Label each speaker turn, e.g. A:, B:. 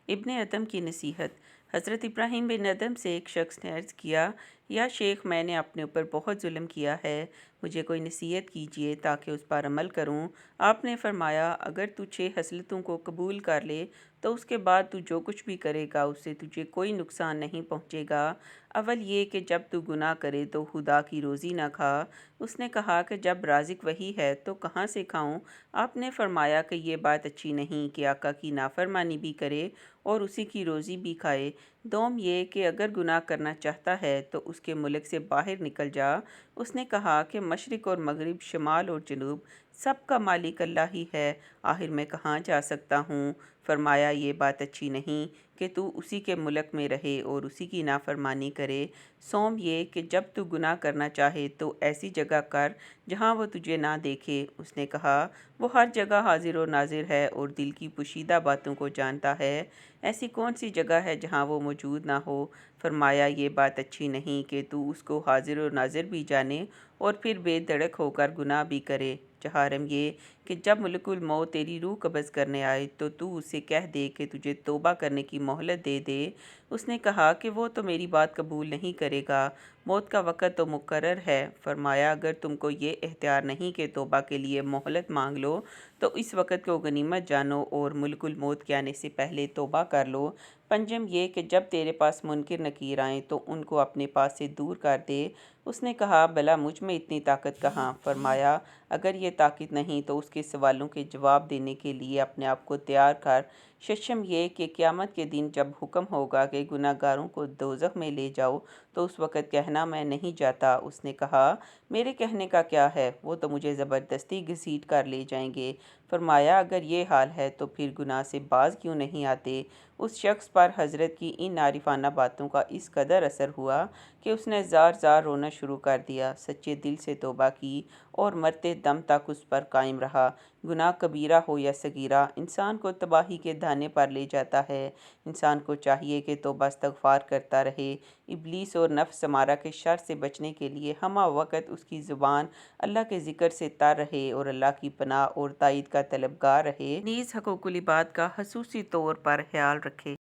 A: ابن ادم کی نصیحت۔ حضرت ابراہیم بن ادم سے ایک شخص نے عرض کیا، یا شیخ، میں نے اپنے اوپر بہت ظلم کیا ہے، مجھے کوئی نصیحت کیجیے تاکہ اس پر عمل کروں۔ آپ نے فرمایا، اگر تو 6 خصلتوں کو قبول کر لے تو اس کے بعد تو جو کچھ بھی کرے گا اس سے تجھے کوئی نقصان نہیں پہنچے گا۔ اول یہ کہ جب تو گناہ کرے تو خدا کی روزی نہ کھا۔ اس نے کہا کہ جب رازق وہی ہے تو کہاں سے کھاؤں؟ آپ نے فرمایا کہ یہ بات اچھی نہیں کہ آقا کی نافرمانی بھی کرے اور اسی کی روزی بھی کھائے۔ دوم یہ کہ اگر گناہ کرنا چاہتا ہے تو اس کے ملک سے باہر نکل جا۔ اس نے کہا کہ مشرق اور مغرب، شمال اور جنوب، سب کا مالک اللہ ہی ہے، آخر میں کہاں جا سکتا ہوں؟ فرمایا، یہ بات اچھی نہیں کہ تو اسی کے ملک میں رہے اور اسی کی نافرمانی کرے۔ سوم یہ کہ جب تو گناہ کرنا چاہے تو ایسی جگہ کر جہاں وہ تجھے نہ دیکھے۔ اس نے کہا، وہ ہر جگہ حاضر و ناظر ہے اور دل کی پوشیدہ باتوں کو جانتا ہے، ایسی کون سی جگہ ہے جہاں وہ موجود نہ ہو؟ فرمایا، یہ بات اچھی نہیں کہ تو اس کو حاضر و ناظر بھی جانے اور پھر بے دھڑک ہو کر گناہ بھی کرے۔ چہارم یہ کہ جب ملک الموت تیری روح قبض کرنے آئے تو اسے کہہ دے کہ تجھے توبہ کرنے کی مہلت دے دے۔ اس نے کہا کہ وہ تو میری بات قبول نہیں کرے گا، موت کا وقت تو مقرر ہے۔ فرمایا، اگر تم کو یہ اختیار نہیں کہ توبہ کے لیے مہلت مانگ لو تو اس وقت کو غنیمت جانو اور ملک الموت کے آنے سے پہلے توبہ کر لو۔ پنجم یہ کہ جب تیرے پاس منکر نکیر آئیں تو ان کو اپنے پاس سے دور کر دے۔ اس نے کہا، بھلا مجھ میں اتنی طاقت کہاں؟ فرمایا، اگر یہ طاقت نہیں تو اس کے سوالوں کے جواب دینے کے لیے اپنے آپ کو تیار کر۔ ششم یہ کہ قیامت کے دن جب حکم ہوگا کہ گناہ گاروں کو دوزخ میں لے جاؤ تو اس وقت کہنا میں نہیں جاتا۔ اس نے کہا، میرے کہنے کا کیا ہے، وہ تو مجھے زبردستی گھسیٹ کر لے جائیں گے۔ فرمایا، اگر یہ حال ہے تو پھر گناہ سے باز کیوں نہیں آتے؟ اس شخص پر حضرت کی ان عارفانہ باتوں کا اس قدر اثر ہوا کہ اس نے زار زار رونا شروع کر دیا، سچے دل سے توبہ کی اور مرتے دم تک اس پر قائم رہا۔ گناہ کبیرہ ہو یا صغیرہ، انسان کو تباہی کے دہانے پر لے جاتا ہے۔ انسان کو چاہیے کہ توبہ استغفار کرتا رہے، ابلیس اور نفس امارہ کے شر سے بچنے کے لیے ہمہ وقت اس کی زبان اللہ کے ذکر سے تر رہے اور اللہ کی پناہ اور تائید کا طلبگار رہے، نیز حقوق العباد کا خصوصی طور پر خیال رکھے۔